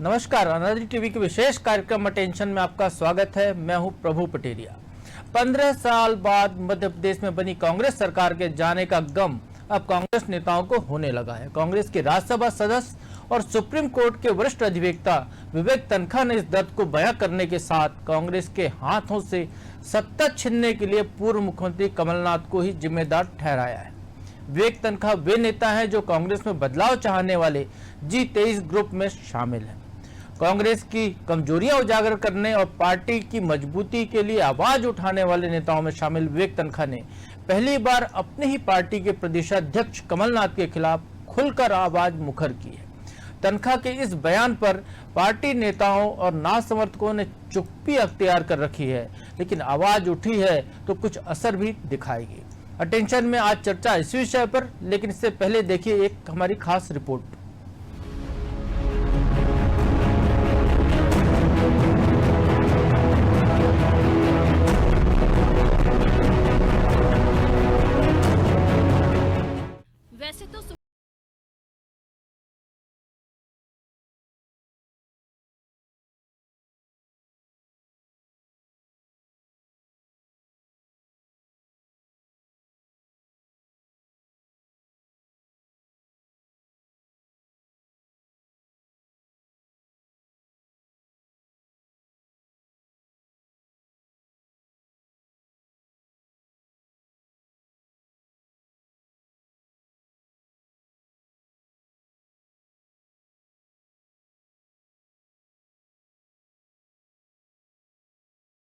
नमस्कार, अनादि टीवी के विशेष कार्यक्रम अटेंशन में आपका स्वागत है। मैं हूं प्रभु पटेरिया। 15 साल बाद मध्य प्रदेश में बनी कांग्रेस सरकार के जाने का गम अब कांग्रेस नेताओं को होने लगा है। कांग्रेस के राज्यसभा सदस्य और सुप्रीम कोर्ट के वरिष्ठ अधिवक्ता विवेक तन्खा ने इस दर्द को बयां करने के साथ कांग्रेस के हाथों से सत्ता छीनने के लिए पूर्व मुख्यमंत्री कमलनाथ को ही जिम्मेदार ठहराया है। विवेक तन्खा वे नेता हैं जो कांग्रेस में बदलाव चाहने वाले G23 ग्रुप में शामिल हैं। कांग्रेस की कमजोरियां उजागर करने और पार्टी की मजबूती के लिए आवाज उठाने वाले नेताओं में शामिल विवेक तन्खा ने पहली बार अपनी ही पार्टी के प्रदेशाध्यक्ष कमलनाथ के खिलाफ खुलकर आवाज मुखर की है। तन्खा के इस बयान पर पार्टी नेताओं और नासमर्थकों ने चुप्पी अख्तियार कर रखी है, लेकिन आवाज उठी है तो कुछ असर भी दिखाएगी। अटेंशन में आज चर्चा इस विषय पर, लेकिन इससे पहले देखिए एक हमारी खास रिपोर्ट। वैसे तो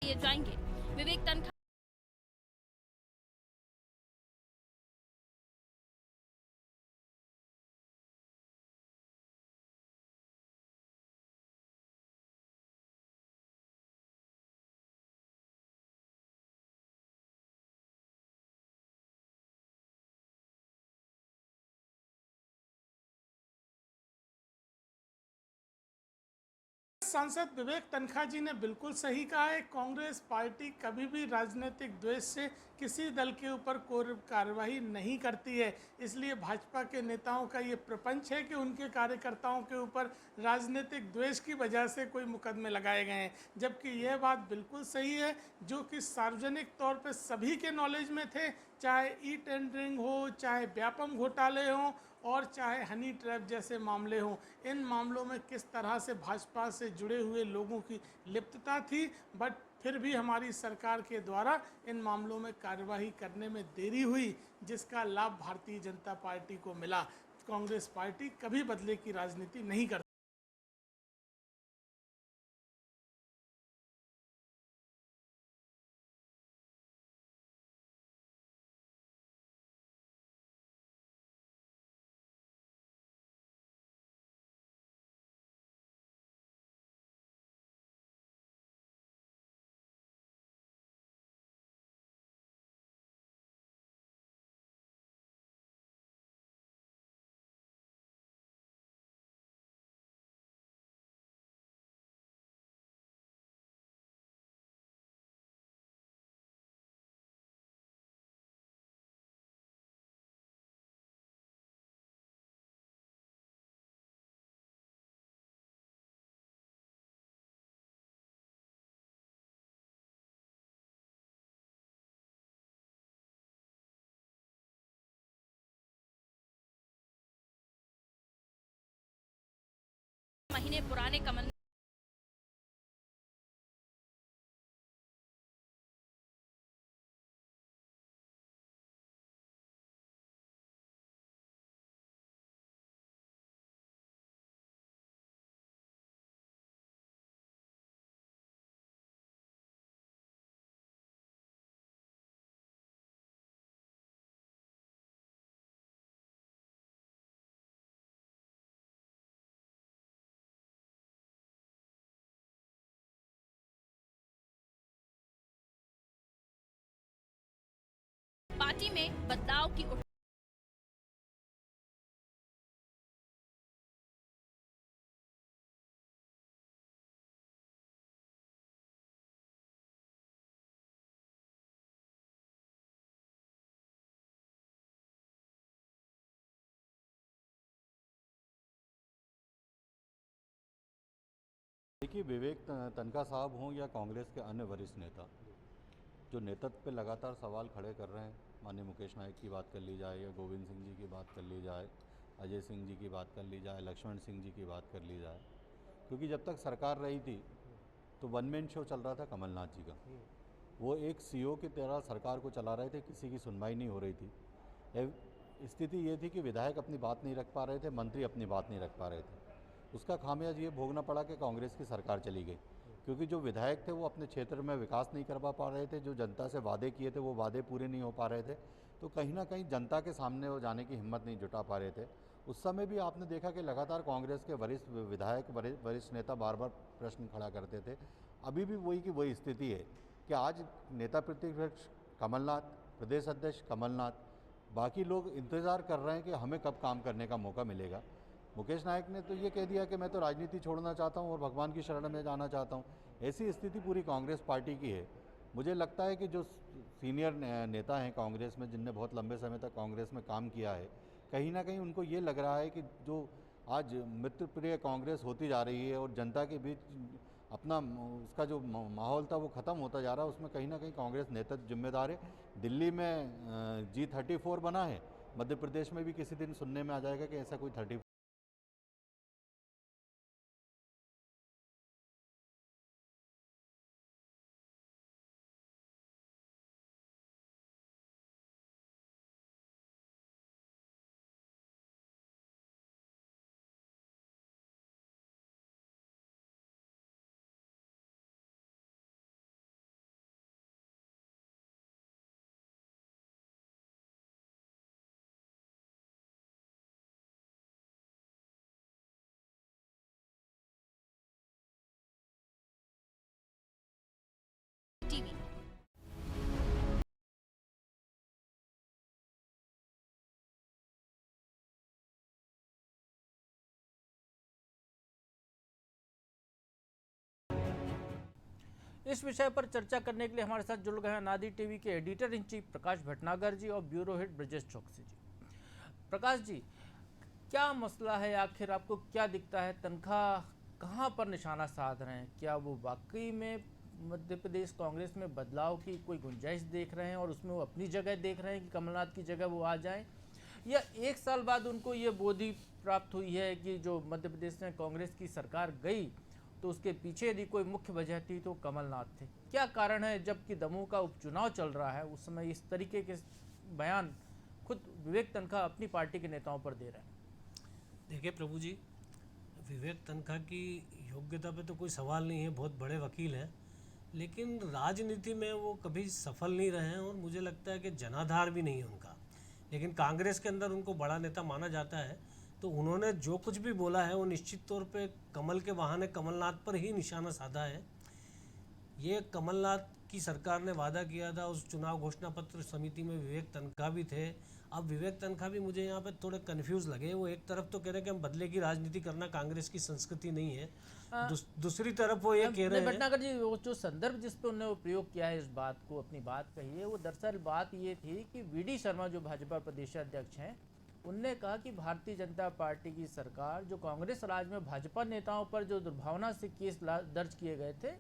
ये जाएंगे विवेक तन्खा सांसद विवेक तन्खा जी ने बिल्कुल सही कहा है। कांग्रेस पार्टी कभी भी राजनीतिक द्वेष से किसी दल के ऊपर कोई कार्रवाई नहीं करती है। इसलिए भाजपा के नेताओं का ये प्रपंच है कि उनके कार्यकर्ताओं के ऊपर राजनीतिक द्वेष की वजह से कोई मुकदमे लगाए गए हैं, जबकि यह बात बिल्कुल सही है जो कि सार्वजनिक तौर पर सभी के नॉलेज में थे, चाहे ई टेंडरिंग हो, चाहे व्यापम घोटाले हों और चाहे हनी ट्रैप जैसे मामले हों। इन मामलों में किस तरह से भाजपा से जुड़े हुए लोगों की लिप्तता थी, बट फिर भी हमारी सरकार के द्वारा इन मामलों में कार्यवाही करने में देरी हुई, जिसका लाभ भारतीय जनता पार्टी को मिला। कांग्रेस पार्टी कभी बदले की राजनीति नहीं करती। महीने पुराने कमल पार्टी में बदलाव की देखिए, विवेक तनखा साहब हों या कांग्रेस के अन्य वरिष्ठ नेता, जो नेतृत्व पे लगातार सवाल खड़े कर रहे हैं, माननीय मुकेश नायक की बात कर ली जाए या गोविंद सिंह जी की बात कर ली जाए, अजय सिंह जी की बात कर ली जाए, लक्ष्मण सिंह जी की बात कर ली जाए, क्योंकि जब तक सरकार रही थी तो वन मैन शो चल रहा था कमलनाथ जी का। वो एक सीईओ की तरह सरकार को चला रहे थे, किसी की सुनवाई नहीं हो रही थी। स्थिति ये थी कि विधायक अपनी बात नहीं रख पा रहे थे, मंत्री अपनी बात नहीं रख पा रहे थे। उसका खामियाजा ये भोगना पड़ा कि कांग्रेस की सरकार चली गई, क्योंकि जो विधायक थे वो अपने क्षेत्र में विकास नहीं करवा पा रहे थे, जो जनता से वादे किए थे वो वादे पूरे नहीं हो पा रहे थे, तो कहीं ना कहीं जनता के सामने वो जाने की हिम्मत नहीं जुटा पा रहे थे। उस समय भी आपने देखा कि लगातार कांग्रेस के वरिष्ठ विधायक, वरिष्ठ नेता बार बार प्रश्न खड़ा करते थे। अभी भी वही की वही स्थिति है कि आज नेता प्रतिपक्ष कमलनाथ, प्रदेश अध्यक्ष कमलनाथ, बाकी लोग इंतज़ार कर रहे हैं कि हमें कब काम करने का मौका मिलेगा। मुकेश नायक ने तो ये कह दिया कि मैं तो राजनीति छोड़ना चाहता हूं और भगवान की शरण में जाना चाहता हूं। ऐसी स्थिति पूरी कांग्रेस पार्टी की है। मुझे लगता है कि जो सीनियर नेता हैं कांग्रेस में, जिनने बहुत लंबे समय तक कांग्रेस में काम किया है, कहीं ना कहीं उनको ये लग रहा है कि जो आज मित्र प्रिय कांग्रेस होती जा रही है और जनता के बीच अपना उसका जो माहौल था वो ख़त्म होता जा रहा है, उसमें कहीं ना कहीं कांग्रेस नेतृत्व जिम्मेदार है। दिल्ली में G34 बना है, मध्य प्रदेश में भी किसी दिन सुनने में आ जाएगा कि ऐसा कोई 34। टीवी। इस विषय पर चर्चा करने के लिए हमारे साथ जुड़ गए हैं नादी टीवी के एडिटर इन चीफ प्रकाश भटनागर जी और ब्यूरो हेड ब्रजेश चौकसी जी। प्रकाश जी, क्या मसला है आखिर? आपको क्या दिखता है? तनख्वाह कहाँ पर निशाना साध रहे हैं? क्या वो वाकई में मध्य प्रदेश कांग्रेस में बदलाव की कोई गुंजाइश देख रहे हैं और उसमें वो अपनी जगह देख रहे हैं कि कमलनाथ की जगह वो आ जाएं, या एक साल बाद उनको ये बोधि प्राप्त हुई है कि जो मध्य प्रदेश में कांग्रेस की सरकार गई तो उसके पीछे यदि कोई मुख्य वजह थी तो कमलनाथ थे? क्या कारण है जबकि दमोह का उपचुनाव चल रहा है उस समय इस तरीके के बयान खुद विवेक तनखा अपनी पार्टी के नेताओं पर दे रहे हैं? देखिए प्रभु जी, विवेक तनखा की योग्यता पे तो कोई सवाल नहीं है, बहुत बड़े वकील हैं, लेकिन राजनीति में वो कभी सफल नहीं रहे हैं और मुझे लगता है कि जनाधार भी नहीं है उनका। लेकिन कांग्रेस के अंदर उनको बड़ा नेता माना जाता है, तो उन्होंने जो कुछ भी बोला है वो निश्चित तौर पे कमल के बहाने कमलनाथ पर ही निशाना साधा है। ये कमलनाथ की सरकार ने वादा किया था, उस चुनाव घोषणा पत्र समिति में विवेक तनखा भी थे। अब विवेक तनखा भी मुझे यहाँ पे थोड़े कंफ्यूज लगे। वो एक तरफ तो कह रहे हैं कि हम बदले की राजनीति करना कांग्रेस की संस्कृति नहीं है, दूसरी तरफ वो ये कह रहे हैं। भटनागर जी, वो जो संदर्भ जिस पे उन्होंने प्रयोग किया है इस बात को, अपनी बात कही है, वो दरअसल बात ये थी कि वीडी शर्मा जो भाजपा प्रदेशाध्यक्ष हैं, उनने कहा कि भारतीय जनता पार्टी की सरकार जो कांग्रेस राज में भाजपा नेताओं पर जो दुर्भावना से केस दर्ज किए गए थे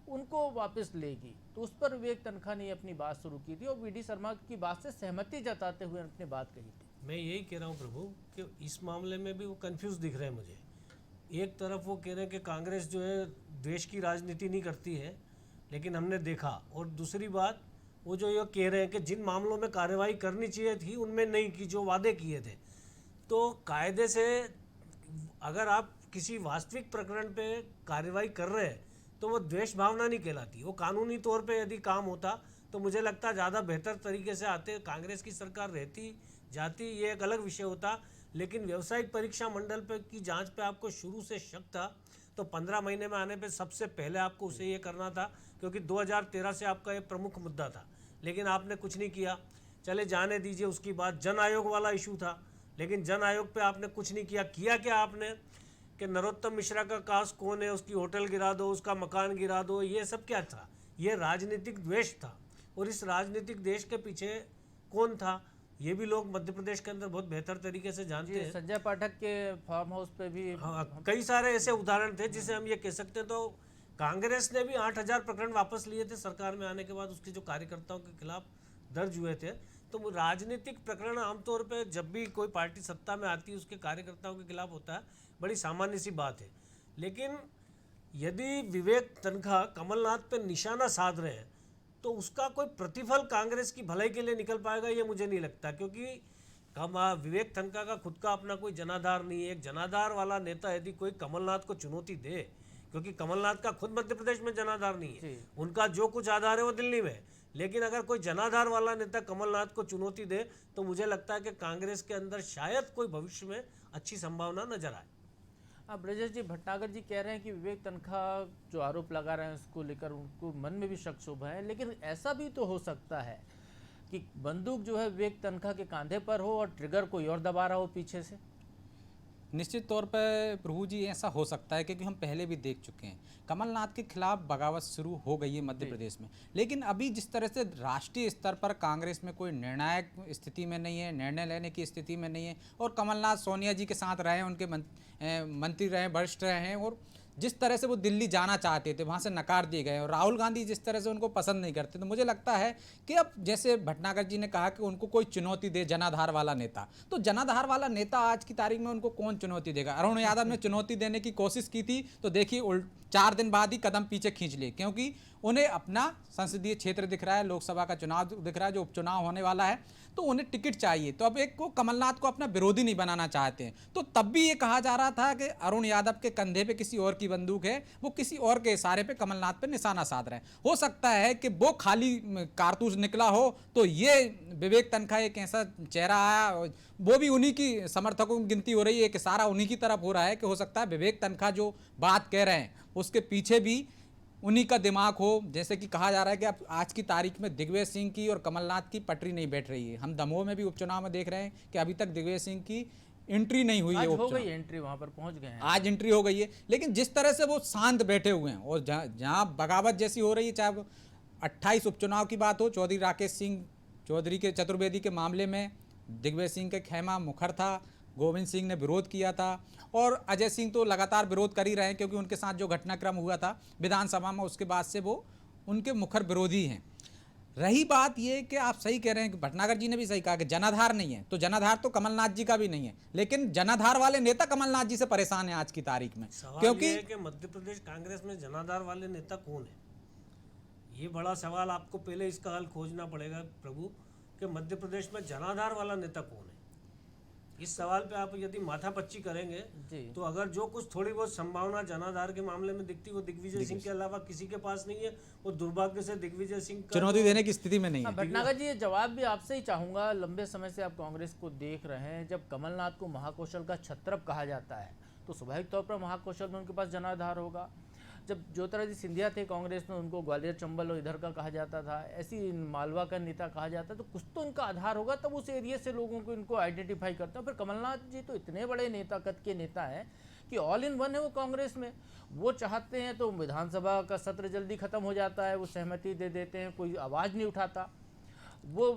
उनको वापस लेगी। तो उस पर विवेक तनखा ने अपनी बात शुरू की थी और वीडी शर्मा की बात से सहमति जताते हुए अपनी बात कही थी। मैं यही कह रहा हूँ प्रभु कि इस मामले में भी वो कंफ्यूज दिख रहे हैं मुझे। एक तरफ वो कह रहे हैं कि कांग्रेस जो है देश की राजनीति नहीं करती है, लेकिन हमने देखा, और दूसरी बात वो जो ये कह रहे हैं कि जिन मामलों में कार्रवाई करनी चाहिए थी उनमें नहीं की, जो वादे किए थे। तो कायदे से अगर आप किसी वास्तविक प्रकरण पे कार्रवाई कर रहे हैं तो वो द्वेष भावना नहीं कहलाती। वो कानूनी तौर पे यदि काम होता तो मुझे लगता ज़्यादा बेहतर तरीके से आते, कांग्रेस की सरकार रहती जाती, ये एक अलग विषय होता। लेकिन व्यावसायिक परीक्षा मंडल पे की जांच पे आपको शुरू से शक था, तो 15 महीने में आने पे सबसे पहले आपको उसे ये करना था, क्योंकि 2013 से आपका ये प्रमुख मुद्दा था, लेकिन आपने कुछ नहीं किया। चले जाने दीजिए, उसकी बात जन आयोग वाला इशू था, लेकिन जन आयोग पे आपने कुछ नहीं किया। किया क्या आपने कि नरोत्तम मिश्रा का कास्ट कौन है, उसकी होटल गिरा दो, उसका मकान गिरा दो, ये सब क्या था? ये राजनीतिक द्वेष था। और इस राजनीतिक द्वेष के पीछे कौन था? ये भी लोग मध्य प्रदेश के अंदर बहुत बेहतर तरीके से जानते हैं। संजय पाठक के फार्म हाउस पे भी हाँ, कई सारे ऐसे उदाहरण थे जिसे हम ये कह सकते हैं। तो कांग्रेस ने भी 8,000 प्रकरण वापस लिए थे सरकार में आने के बाद, उसके जो कार्यकर्ताओं के खिलाफ दर्ज हुए थे। तो राजनीतिक प्रकरण आमतौर पे जब भी कोई पार्टी सत्ता में आती है उसके कार्यकर्ताओं के खिलाफ होता है, बड़ी सामान्य सी बात है। लेकिन यदि विवेक तनखा कमलनाथ पे निशाना साध रहे हैं तो उसका कोई प्रतिफल कांग्रेस की भलाई के लिए निकल पाएगा, ये मुझे नहीं लगता। क्योंकि विवेक तनखा का खुद का अपना कोई जनाधार नहीं है। एक जनाधार वाला नेता यदि कोई कमलनाथ को चुनौती दे, क्योंकि कमलनाथ का खुद मध्य प्रदेश में जनाधार नहीं है, उनका जो कुछ आधार है वो दिल्ली में है, लेकिन अगर कोई जनाधार वाला नेता कमलनाथ को चुनौती दे तो मुझे लगता है कि कांग्रेस के अंदर शायद कोई भविष्य में अच्छी संभावना नजर आए। अब ब्रजेश जी भटनागर जी कह रहे हैं कि विवेक तनखा जो आरोप लगा रहे हैं उसको लेकर उनको मन में भी शक शुभ है, लेकिन ऐसा भी तो हो सकता है कि बंदूक जो है विवेक तनखा के कांधे पर हो और ट्रिगर कोई और दबा रहा हो पीछे से। निश्चित तौर पर प्रभु जी ऐसा हो सकता है, क्योंकि हम पहले भी देख चुके हैं कमलनाथ के खिलाफ बगावत शुरू हो गई है मध्य प्रदेश में। लेकिन अभी जिस तरह से राष्ट्रीय स्तर पर कांग्रेस में कोई निर्णायक स्थिति में नहीं है, निर्णय लेने की स्थिति में नहीं है, और कमलनाथ सोनिया जी के साथ रहे हैं, उनके मंत्री रहे, वरिष्ठ रहे हैं, और जिस तरह से वो दिल्ली जाना चाहते थे वहाँ से नकार दिए गए, और राहुल गांधी जिस तरह से उनको पसंद नहीं करते, तो मुझे लगता है कि अब जैसे भटनागर जी ने कहा कि उनको कोई चुनौती दे, जनाधार वाला नेता, तो जनाधार वाला नेता आज की तारीख में उनको कौन चुनौती देगा। अरुण यादव ने चुनौती देने की कोशिश की थी तो देखिए 4 दिन बाद ही कदम पीछे खींच लिए, क्योंकि उन्हें अपना संसदीय क्षेत्र दिख रहा है, लोकसभा का चुनाव दिख रहा है, जो उपचुनाव होने वाला है, तो उन्हें टिकट चाहिए। तो अब एक को कमलनाथ को अपना विरोधी नहीं बनाना चाहते हैं। तो तब भी ये कहा जा रहा था कि अरुण यादव के कंधे पे किसी और की बंदूक है, वो किसी और के इशारे पे कमलनाथ पे निशाना साध रहे हैं। हो सकता है कि वो खाली कारतूस निकला हो तो ये विवेक तनखा एक ऐसा चेहरा आया, वो भी उन्हीं की समर्थकों की गिनती हो रही है, एक इशारा उन्हीं की तरफ हो रहा है कि हो सकता है विवेक तनखा जो बात कह रहे हैं उसके पीछे भी उन्हीं का दिमाग हो। जैसे कि कहा जा रहा है कि अब आज की तारीख में दिग्विजय सिंह की और कमलनाथ की पटरी नहीं बैठ रही है। हम दमोह में भी उपचुनाव में देख रहे हैं कि अभी तक दिग्विजय सिंह की एंट्री नहीं हुई है। हो गई एंट्री, वहां पर पहुंच गए हैं, आज एंट्री हो गई है, लेकिन जिस तरह से वो शांत बैठे हुए हैं और जहां बगावत जैसी हो रही है, चाहे 28 उपचुनाव की बात हो, चौधरी राकेश सिंह चौधरी के चतुर्वेदी के मामले में दिग्विजय सिंह के खेमा मुखर था, गोविंद सिंह ने विरोध किया था, और अजय सिंह तो लगातार विरोध कर ही रहे हैं, क्योंकि उनके साथ जो घटनाक्रम हुआ था विधानसभा में उसके बाद से वो उनके मुखर विरोधी हैं। रही बात ये कि आप सही कह रहे हैं कि भटनागर जी ने भी सही कहा कि जनाधार नहीं है, तो जनाधार तो कमलनाथ जी का भी नहीं है, लेकिन जनाधार वाले नेता कमलनाथ जी से परेशान है आज की तारीख में। क्योंकि मध्य प्रदेश कांग्रेस में जनाधार वाले नेता कौन है, ये बड़ा सवाल आपको पहले इसका हल खोजना पड़ेगा प्रभु, कि मध्य प्रदेश में जनाधार वाला नेता कौन है। इस सवाल पे आप यदि माथापच्ची करेंगे तो अगर जो कुछ थोड़ी बहुत संभावना जनाधार के मामले में दिखती, वो दिग्विजय सिंह के अलावा किसी के पास नहीं है, और दुर्भाग्य से दिग्विजय सिंह चुनौती देने की स्थिति में नहीं है। भटनागर जी ये जवाब भी आपसे ही चाहूंगा। लंबे समय से आप कांग्रेस को देख रहे हैं, जब कमलनाथ को महाकौशल का छत्रप कहा जाता है तो स्वाभाविक तौर पर महाकौशल में उनके पास जनाधार होगा। जब ज्योतिरादित्य सिंधिया थे कांग्रेस में, उनको ग्वालियर चंबल और इधर का कहा जाता था, ऐसी मालवा का नेता कहा जाता है, तो कुछ तो उनका आधार होगा, तब उस एरिया से लोगों को इनको आइडेंटिफाई करता है। फिर कमलनाथ जी तो इतने बड़े नेता कद के नेता हैं कि ऑल इन वन है वो कांग्रेस में। वो चाहते हैं तो विधानसभा का सत्र जल्दी खत्म हो जाता है, वो सहमति दे देते हैं, कोई आवाज़ नहीं उठाता। वो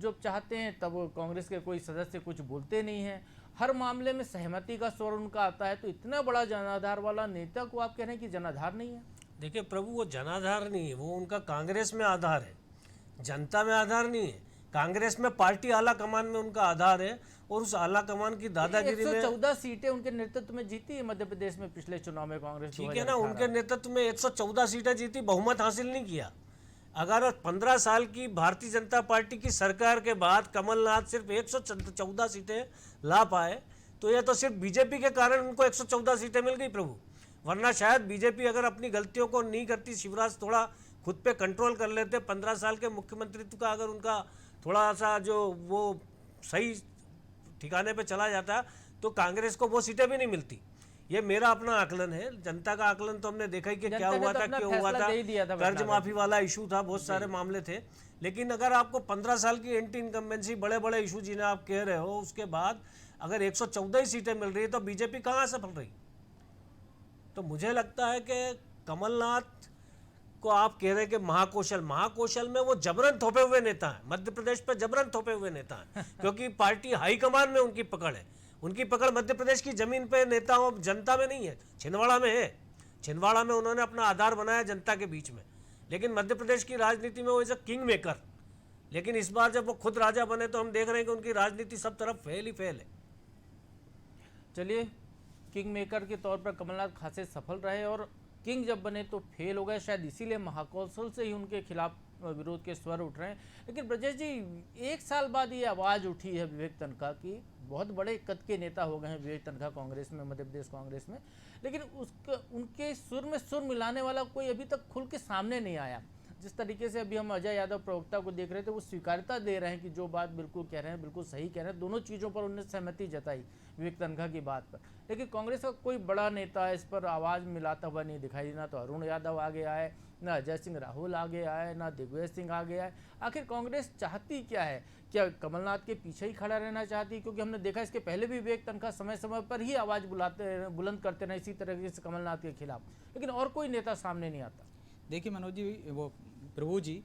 जब चाहते हैं तब कांग्रेस के कोई सदस्य कुछ बोलते नहीं हैं, हर मामले में सहमति का स्वर उनका आता है। तो इतना बड़ा जनाधार वाला नेता को आप कह रहे हैं कि जनाधार नहीं है। देखिए प्रभु, वो जनाधार नहीं है, वो उनका कांग्रेस में आधार है, जनता में आधार नहीं है। कांग्रेस में पार्टी आला कमान में उनका आधार है, और उस आला कमान की दादागिरी में 114 सीटें उनके नेतृत्व में जीती है मध्य प्रदेश में पिछले चुनाव में कांग्रेस। ठीक है ना, उनके नेतृत्व में 114 सीटें जीती, बहुमत हासिल नहीं किया। अगर 15 साल की भारतीय जनता पार्टी की सरकार के बाद कमलनाथ सिर्फ 114 सीटें ला पाए, तो यह तो सिर्फ बीजेपी के कारण उनको 114 सीटें मिल गई प्रभु। वरना शायद बीजेपी अगर अपनी गलतियों को नहीं करती, शिवराज थोड़ा खुद पे कंट्रोल कर लेते, 15 साल के मुख्यमंत्रित्व का अगर उनका थोड़ा सा जो वो सही ठिकाने पे चला जाता, तो कांग्रेस को वो सीटें भी नहीं मिलती। ये मेरा अपना आकलन है, जनता का आकलन तो हमने देखा ही कि क्या हुआ था, क्यों हुआ था, कर्ज माफी वाला इशू था, बहुत सारे मामले थे। लेकिन अगर आपको 15 साल की एंटी इनकम्बेंसी, बड़े बड़े इशू जिन्हें आप कह रहे हो, उसके बाद अगर 114 सीटें मिल रही है तो बीजेपी कहाँ सफल रही। तो मुझे लगता है कि कमलनाथ को आप कह रहे हैं कि महाकौशल में वो जबरन थोपे हुए नेता हैं, मध्य प्रदेश पर जबरन थोपे हुए नेता हैं क्योंकि पार्टी हाईकमान में उनकी पकड़ है। उनकी पकड़ मध्य प्रदेश की जमीन पे नेताओं जनता में नहीं है, छिंदवाड़ा में है। छिंदवाड़ा में उन्होंने अपना आधार बनाया जनता के बीच में, लेकिन मध्य प्रदेश की राजनीति में वो इज अ किंग मेकर। लेकिन इस बार जब वो खुद राजा बने तो हम देख रहे हैं कि उनकी राजनीति सब तरफ फेल ही फेल है। चलिए, किंग मेकर के तौर पर कमलनाथ खासे सफल रहे और किंग जब बने तो फेल हो गए, शायद इसीलिए महाकौशल से ही उनके खिलाफ विरोध के स्वर उठ रहे हैं। लेकिन ब्रजेश जी, 1 साल बाद ये आवाज़ उठी है विवेक तनखा की, बहुत बड़े कद के नेता हो गए हैं विवेक तनखा कांग्रेस में, मध्य प्रदेश कांग्रेस में, लेकिन उनके सुर में सुर मिलाने वाला कोई अभी तक खुल के सामने नहीं आया। जिस तरीके से अभी हम अजय यादव प्रवक्ता को देख रहे थे, वो स्वीकार्यता दे रहे हैं कि जो बात बिल्कुल कह रहे हैं बिल्कुल सही कह रहे हैं, दोनों चीज़ों पर उन्होंने सहमति जताई विवेक तनखा की बात पर। लेकिन कांग्रेस का कोई बड़ा नेता इस पर आवाज़ मिलाता हुआ नहीं दिखाई, ना तो अरुण यादव आगे आए, ना अजय सिंह राहुल आगे आए, ना दिग्विजय सिंह आगे आए। आखिर कांग्रेस चाहती क्या है? क्या कमलनाथ के पीछे ही खड़ा रहना चाहती है? क्योंकि हमने देखा इसके पहले भी विवेक तनखा समय समय पर ही आवाज़ बुलंद करते रहे इसी तरीके से कमलनाथ के खिलाफ, लेकिन और कोई नेता सामने नहीं आता। देखिए मनोज जी, वो प्रभु जी,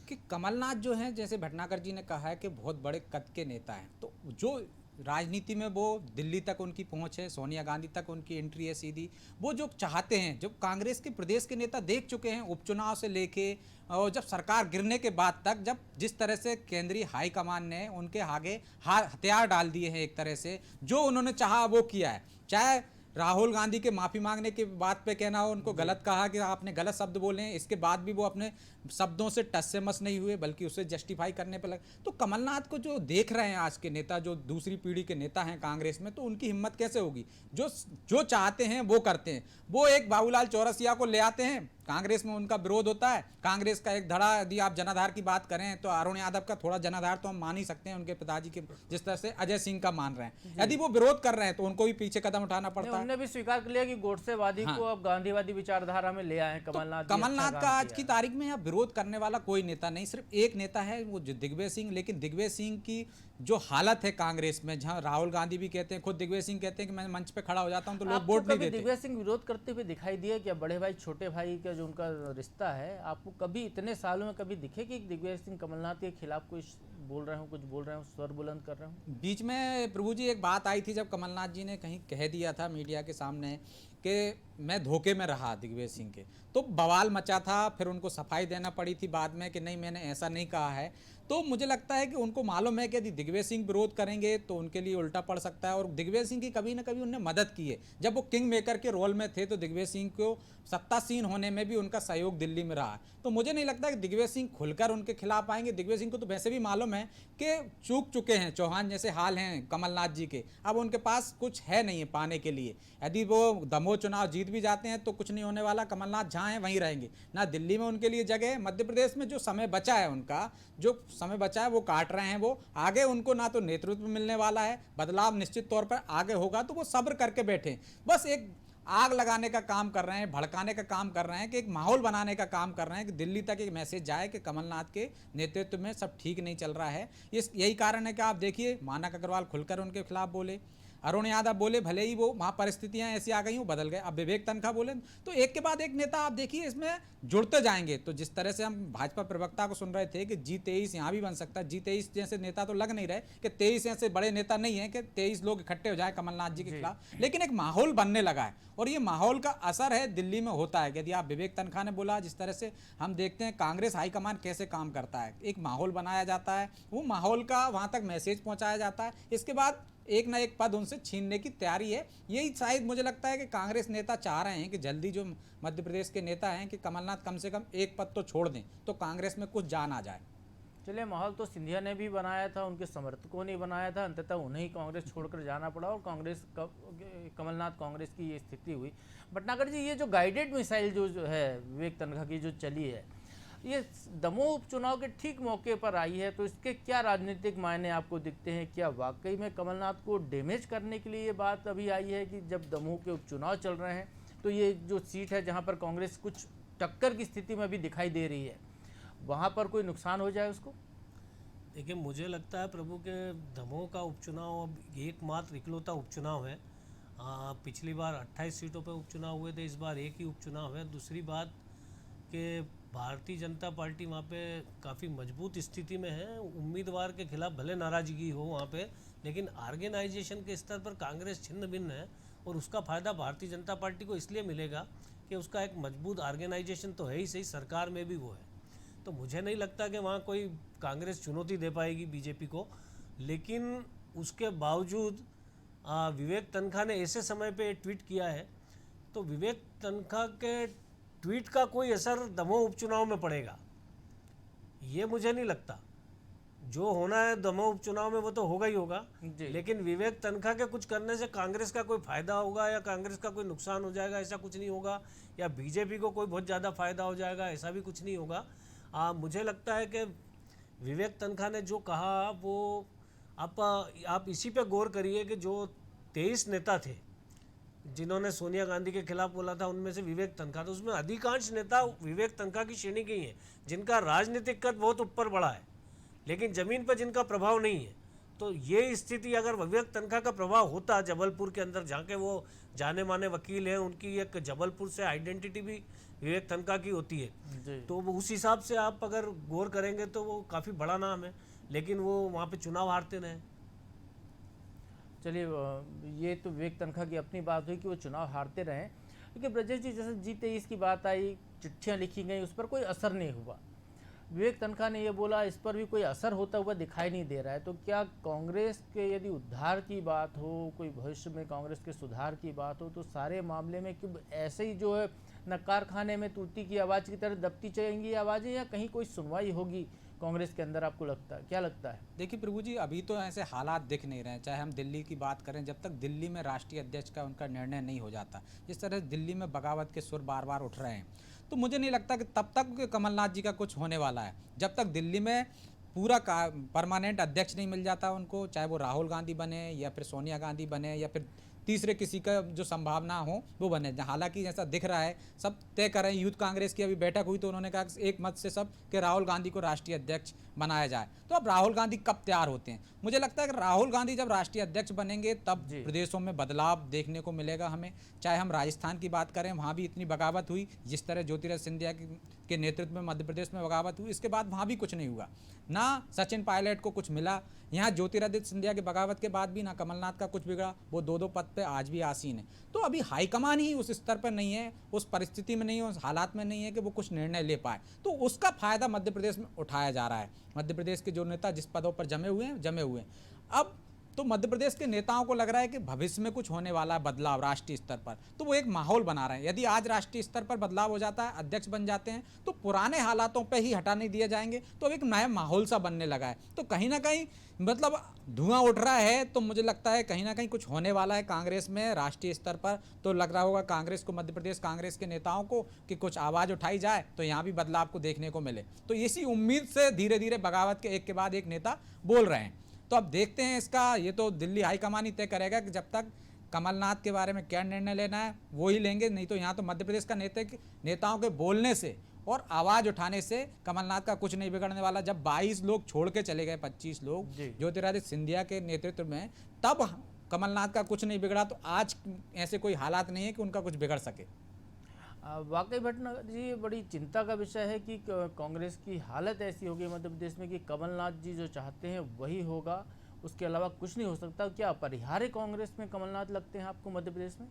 कि कमलनाथ जो हैं, जैसे भटनागर जी ने कहा है कि बहुत बड़े कद के नेता हैं, तो जो राजनीति में वो दिल्ली तक उनकी पहुंच है, सोनिया गांधी तक उनकी एंट्री है सीधी, वो जो चाहते हैं, जो कांग्रेस के प्रदेश के नेता देख चुके हैं उपचुनाव से लेके और जब सरकार गिरने के बाद तक, जब जिस तरह से केंद्रीय हाईकमान ने उनके आगे हथियार डाल दिए हैं, एक तरह से जो उन्होंने चाहा वो किया है। चाहे राहुल गांधी के माफ़ी मांगने के बात पे कहना हो, उनको गलत कहा कि आपने गलत शब्द बोले हैं, इसके बाद भी वो अपने शब्दों से टस से मस नहीं हुए, बल्कि उसे जस्टिफाई करने पे लगे। तो कमलनाथ को जो देख रहे हैं आज के नेता, जो दूसरी पीढ़ी के नेता हैं कांग्रेस में, तो उनकी हिम्मत कैसे होगी? जो चाहते हैं वो करते हैं। वो एक बाबूलाल चौरसिया को ले आते हैं, कांग्रेस में उनका विरोध होता है, कांग्रेस का एक धड़ा, यदि आप जनाधार की बात करें तो अरुण यादव का थोड़ा जनाधार तो हम मान ही सकते हैं, उनके पिताजी के जिस तरह से अजय सिंह का मान रहे हैं। यदि वो विरोध कर रहे हैं तो उनको भी पीछे कदम उठाना पड़ता है। उन्होंने भी स्वीकार कर लिया कि गोडसेवादी को अब गांधीवादी विचारधारा में ले आए कमलनाथ। तो कमलनाथ का आज की तारीख में यहाँ विरोध करने वाला कोई नेता नहीं, सिर्फ एक नेता है, वो दिग्विजय सिंह। लेकिन दिग्विजय सिंह की जो हालत है कांग्रेस में, जहाँ राहुल गांधी भी कहते हैं, खुद दिग्विजय सिंह कहते हैं कि मैं मंच पे खड़ा हो जाता हूँ तो लोग वोट नहीं देते। दिग्विजय सिंह विरोध करते हुए दिखाई दिए क्या? बड़े भाई छोटे भाई का जो उनका रिश्ता है, आपको कभी इतने सालों में कभी दिखे कि दिग्विजय सिंह कमलनाथ के खिलाफ कुछ बोल रहे हो, कुछ बोल रहे हो, स्वर बुलंद कर रहे हो? बीच में प्रभु जी एक बात आई थी जब कमलनाथ जी ने कहीं कह दिया था मीडिया के सामने कि मैं धोखे में रहा दिग्विजय सिंह के, तो बवाल मचा था। फिर उनको सफाई देना पड़ी थी बाद में कि नहीं, मैंने ऐसा नहीं कहा है। तो मुझे लगता है कि उनको मालूम है कि यदि दिग्विजय सिंह विरोध करेंगे तो उनके लिए उल्टा पड़ सकता है। और दिग्विजय सिंह की कभी ना कभी उन्होंने मदद की है, जब वो किंग मेकर के रोल में थे तो दिग्विजय सिंह को सत्तासीन होने में भी उनका सहयोग दिल्ली में रहा। तो मुझे नहीं लगता कि दिग्विजय सिंह खुलकर उनके खिलाफ आएंगे। दिग्विजय सिंह को तो वैसे भी मालूम है कि चूक चुके हैं, चौहान जैसे हाल हैं कमलनाथ जी के, अब उनके पास कुछ है नहीं है पाने के लिए। यदि वो दमोह चुनाव जीत भी जाते हैं तो कुछ नहीं होने वाला, कमलनाथ जहाँ हैं वहीं रहेंगे, ना दिल्ली में उनके लिए जगह है। मध्य प्रदेश में जो समय बचा है, उनका जो समय बचा है वो काट रहे हैं। वो आगे उनको ना तो नेतृत्व मिलने वाला है, बदलाव निश्चित तौर पर आगे होगा, तो वो सब्र करके बैठे, बस एक आग लगाने का काम कर रहे हैं, भड़काने का काम कर रहे हैं, कि एक माहौल बनाने का काम कर रहे हैं कि दिल्ली तक एक मैसेज जाए कि कमलनाथ के नेतृत्व में सब ठीक नहीं चल रहा है। यही कारण है कि आप देखिए मानक अग्रवाल खुलकर उनके खिलाफ बोले, अरुण यादव बोले, भले ही वो वहाँ परिस्थितियाँ ऐसी आ गई वो बदल गए। अब विवेक तनखा बोले, तो एक के बाद एक नेता आप देखिए इसमें जुड़ते जाएंगे। तो जिस तरह से हम भाजपा प्रवक्ता को सुन रहे थे कि G23 यहाँ भी बन सकता है, G23 जैसे नेता तो लग नहीं रहे कि 23 ऐसे बड़े नेता नहीं है कि 23 लोग इकट्ठे हो जाए कमलनाथ जी के खिलाफ, लेकिन एक माहौल बनने लगा है और ये माहौल का असर है दिल्ली में होता है। यदि आप विवेक तनखा ने बोला, जिस तरह से हम देखते हैं कांग्रेस हाईकमान कैसे काम करता है, एक माहौल बनाया जाता है, वो माहौल का वहाँ तक मैसेज पहुँचाया जाता है, इसके बाद एक ना एक पद उनसे छीनने की तैयारी है। यही शायद मुझे लगता है कि कांग्रेस नेता चाह रहे हैं कि जल्दी जो मध्य प्रदेश के नेता हैं कि कमलनाथ कम से कम एक पद तो छोड़ दें तो कांग्रेस में कुछ जान आ जाए। चलिए, माहौल तो सिंधिया ने भी बनाया था, उनके समर्थकों ने बनाया था, अंततः उन्हें कांग्रेस छोड़कर जाना पड़ा और कमलनाथ कांग्रेस की ये स्थिति हुई। भटनागर जी, ये जो गाइडेड मिसाइल जो है विवेक तनखा की जो चली है, ये दमोह उपचुनाव के ठीक मौके पर आई है, तो इसके क्या राजनीतिक मायने आपको दिखते हैं? क्या वाकई में कमलनाथ को डैमेज करने के लिए ये बात अभी आई है कि जब दमोह के उपचुनाव चल रहे हैं तो ये जो सीट है जहां पर कांग्रेस कुछ टक्कर की स्थिति में भी दिखाई दे रही है, वहां पर कोई नुकसान हो जाए उसको? देखिए, मुझे लगता है प्रभु के दमोह का उपचुनाव अब एकमात्र इकलौता उपचुनाव है। पिछली बार 28 सीटों पर उपचुनाव हुए थे, इस बार एक ही उपचुनाव है। दूसरी बात कि भारतीय जनता पार्टी वहाँ पे काफ़ी मजबूत स्थिति में है। उम्मीदवार के खिलाफ भले नाराजगी हो वहाँ पे, लेकिन ऑर्गेनाइजेशन के स्तर पर कांग्रेस छिन्न भिन्न है और उसका फ़ायदा भारतीय जनता पार्टी को इसलिए मिलेगा कि उसका एक मजबूत ऑर्गेनाइजेशन तो है ही सही, सरकार में भी वो है। तो मुझे नहीं लगता कि वहाँ कोई कांग्रेस चुनौती दे पाएगी बीजेपी को। लेकिन उसके बावजूद विवेक तनखा ने ऐसे समय पे ट्वीट किया है, तो विवेक तनखा के ट्वीट का कोई असर दमोह उपचुनाव में पड़ेगा, ये मुझे नहीं लगता। जो होना है दमोह उपचुनाव में वो तो होगा ही होगा, लेकिन विवेक तनखा के कुछ करने से कांग्रेस का कोई फायदा होगा या कांग्रेस का कोई नुकसान हो जाएगा, ऐसा कुछ नहीं होगा। या बीजेपी को कोई बहुत ज़्यादा फायदा हो जाएगा, ऐसा भी कुछ नहीं होगा। मुझे लगता है कि विवेक तनखा ने जो कहा वो आप इसी पे गौर करिए कि जो 23 नेता थे जिन्होंने सोनिया गांधी के खिलाफ बोला था, उनमें से विवेक तनखा, तो उसमें अधिकांश नेता विवेक तनखा की श्रेणी के ही हैं, जिनका राजनीतिक कद बहुत ऊपर बढ़ा है, लेकिन ज़मीन पर जिनका प्रभाव नहीं है। तो ये स्थिति अगर विवेक तनखा का प्रभाव होता जबलपुर के अंदर, जहाँ के वो जाने माने वकील हैं, उनकी एक जबलपुर से आइडेंटिटी भी विवेक तनखा की होती है, तो उस हिसाब से आप अगर गौर करेंगे तो वो काफ़ी बड़ा नाम है, लेकिन वो वहाँ पे चुनाव हारते रहे। चलिए, ये तो विवेक तनखा की अपनी बात हुई कि वो चुनाव हारते रहे, लेकिन ब्रजेश जी जैसे G23 की बात आई, चिट्ठियाँ लिखी गई, उस पर कोई असर नहीं हुआ। विवेक तनखा ने ये बोला, इस पर भी कोई असर होता हुआ दिखाई नहीं दे रहा है। तो क्या कांग्रेस के यदि उद्धार की बात हो, कोई भविष्य में कांग्रेस के सुधार की बात हो, तो सारे मामले में कि ऐसे ही जो है न कारखाने में तूती की आवाज़ की तरह दबती चलेंगी आवाज़ें, या कहीं कोई सुनवाई होगी कांग्रेस के अंदर, आपको लगता है, क्या लगता है? देखिए प्रभु जी, अभी तो ऐसे हालात दिख नहीं रहे हैं। चाहे हम दिल्ली की बात करें, जब तक दिल्ली में राष्ट्रीय अध्यक्ष का उनका निर्णय नहीं हो जाता, जिस तरह दिल्ली में बगावत के सुर बार बार उठ रहे हैं, तो मुझे नहीं लगता कि तब तक कमलनाथ जी का कुछ होने वाला है। जब तक दिल्ली में पूरा परमानेंट अध्यक्ष नहीं मिल जाता उनको, चाहे वो राहुल गांधी बने या फिर सोनिया गांधी बने या फिर तीसरे किसी का जो संभावना हो वो बने। हालांकि जैसा दिख रहा है सब तय कर रहे हैं। यूथ कांग्रेस की अभी बैठक हुई तो उन्होंने कहा एक मत से सब कि राहुल गांधी को राष्ट्रीय अध्यक्ष बनाया जाए। तो अब राहुल गांधी कब तैयार होते हैं? मुझे लगता है कि राहुल गांधी जब राष्ट्रीय अध्यक्ष बनेंगे तब प्रदेशों में बदलाव देखने को मिलेगा हमें। चाहे हम राजस्थान की बात करें, वहाँ भी इतनी बगावत हुई, जिस तरह ज्योतिरादित्य सिंधिया के नेतृत्व में मध्य प्रदेश में बगावत हुई, इसके बाद वहाँ भी कुछ नहीं हुआ, ना सचिन पायलट को कुछ मिला। यहाँ ज्योतिरादित्य सिंधिया की बगावत के बाद भी ना कमलनाथ का कुछ बिगड़ा, वो दो पद पे आज भी आसीन है। तो अभी हाईकमान ही उस स्तर पर नहीं है, उस परिस्थिति में नहीं है, उस हालात में नहीं है कि वो कुछ निर्णय ले पाए। तो उसका फायदा मध्य प्रदेश में उठाया जा रहा है। मध्य प्रदेश के जो नेता जिस पदों पर जमे हुए हैं अब तो मध्य प्रदेश के नेताओं को लग रहा है कि भविष्य में कुछ होने वाला है बदलाव राष्ट्रीय स्तर पर, तो वो एक माहौल बना रहे हैं। यदि आज राष्ट्रीय स्तर पर बदलाव हो जाता है, अध्यक्ष बन जाते हैं, तो पुराने हालातों पे ही हटा नहीं दिए जाएंगे, तो अब एक नया माहौल सा बनने लगा है। तो कहीं ना कहीं मतलब धुआं उठ रहा है, तो मुझे लगता है कहीं ना कहीं कुछ होने वाला है कांग्रेस में राष्ट्रीय स्तर पर। तो लग रहा होगा कांग्रेस को, मध्य प्रदेश कांग्रेस के नेताओं को, कि कुछ आवाज़ उठाई जाए तो यहाँ भी बदलाव को देखने को मिले। तो इसी उम्मीद से धीरे धीरे बगावत के एक के बाद एक नेता बोल रहे हैं। तो अब देखते हैं इसका, ये तो दिल्ली हाईकमान ही तय करेगा कि जब तक कमलनाथ के बारे में क्या निर्णय लेना है वो ही लेंगे। नहीं तो यहाँ तो मध्य प्रदेश का नेताओं के बोलने से और आवाज़ उठाने से कमलनाथ का कुछ नहीं बिगड़ने वाला। जब 22 लोग छोड़ के चले गए, 25 लोग ज्योतिरादित्य सिंधिया के नेतृत्व में, तब कमलनाथ का कुछ नहीं बिगड़ा। तो आज ऐसे कोई हालात नहीं है कि उनका कुछ बिगड़ सके। वाकई भटनागर जी, बड़ी चिंता का विषय है कि कांग्रेस की हालत ऐसी होगी मध्य प्रदेश में कि कमलनाथ जी जो चाहते हैं वही होगा, उसके अलावा कुछ नहीं हो सकता। क्या अपरिहार्य कांग्रेस में कमलनाथ लगते हैं आपको मध्य प्रदेश में?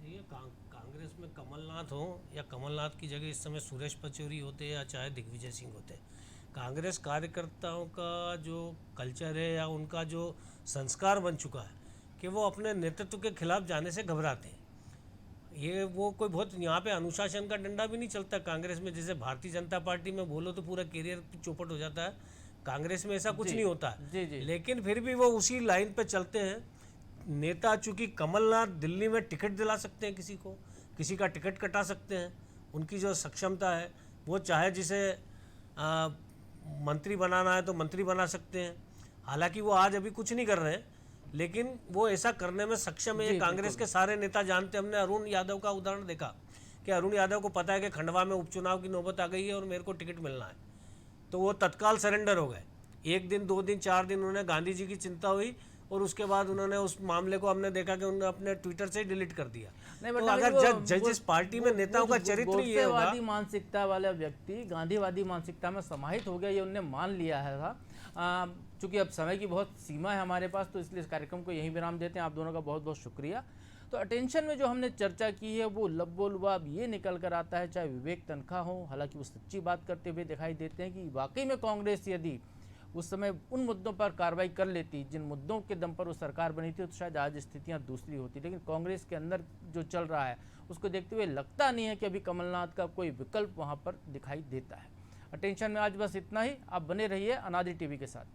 ये कांग्रेस में कमलनाथ हो या कमलनाथ की जगह इस समय सुरेश पचौरी होते या चाहे दिग्विजय सिंह होते, कांग्रेस कार्यकर्ताओं का जो कल्चर है या उनका जो संस्कार बन चुका है कि वो अपने नेतृत्व के खिलाफ जाने से घबराते हैं। ये वो कोई बहुत यहाँ पे अनुशासन का डंडा भी नहीं चलता कांग्रेस में। जैसे भारतीय जनता पार्टी में बोलो तो पूरा करियर चौपट हो जाता है, कांग्रेस में ऐसा कुछ नहीं होता है। लेकिन फिर भी वो उसी लाइन पे चलते हैं। नेता चूँकि कमलनाथ दिल्ली में टिकट दिला सकते हैं किसी को, किसी का टिकट कटा सकते हैं, उनकी जो सक्षमता है वो चाहे जिसे मंत्री बनाना है तो मंत्री बना सकते हैं। हालांकि वो आज अभी कुछ नहीं कर रहे हैं, लेकिन वो ऐसा करने में सक्षम है। ये कांग्रेस के सारे नेता जानते हैं। हमने अरुण यादव का उदाहरण देखा कि अरुण यादव को पता है कि खंडवा में उपचुनाव की नौबत आ गई है और मेरे को टिकट मिलना है, तो वो तत्काल सरेंडर हो गए। 1 दिन 2 दिन 4 दिन उन्हें गांधी जी की चिंता हुई, और उसके बाद उन्होंने उस मामले को हमने देखा कि उन्होंने अपने ट्विटर से डिलीट कर दिया। नहीं, तो बट अगर जिस पार्टी में नेताओं का चरित्र ये होगा, गोडसेवादी मानसिकता वाला व्यक्ति गांधीवादी मानसिकता में समाहित हो गया, ये उनने मान लिया है था। चूंकि अब समय की बहुत सीमा है हमारे पास, तो इसलिए इस कार्यक्रम को यहीं विराम देते हैं। आप दोनों का बहुत बहुत शुक्रिया। तो अटेंशन में जो हमने चर्चा की है वो लबोलबाब ये निकल कर आता है, चाहे विवेक तनखा हो, हालांकि वो सच्ची बात करते हुए दिखाई देते हैं कि वाकई में कांग्रेस यदि उस समय उन मुद्दों पर कार्रवाई कर लेती जिन मुद्दों के दम पर वो सरकार बनी थी, तो शायद आज स्थितियां दूसरी होती। लेकिन कांग्रेस के अंदर जो चल रहा है उसको देखते हुए लगता नहीं है कि अभी कमलनाथ का कोई विकल्प वहां पर दिखाई देता है। अटेंशन में आज बस इतना ही। आप बने रहिए अनादि टीवी के साथ।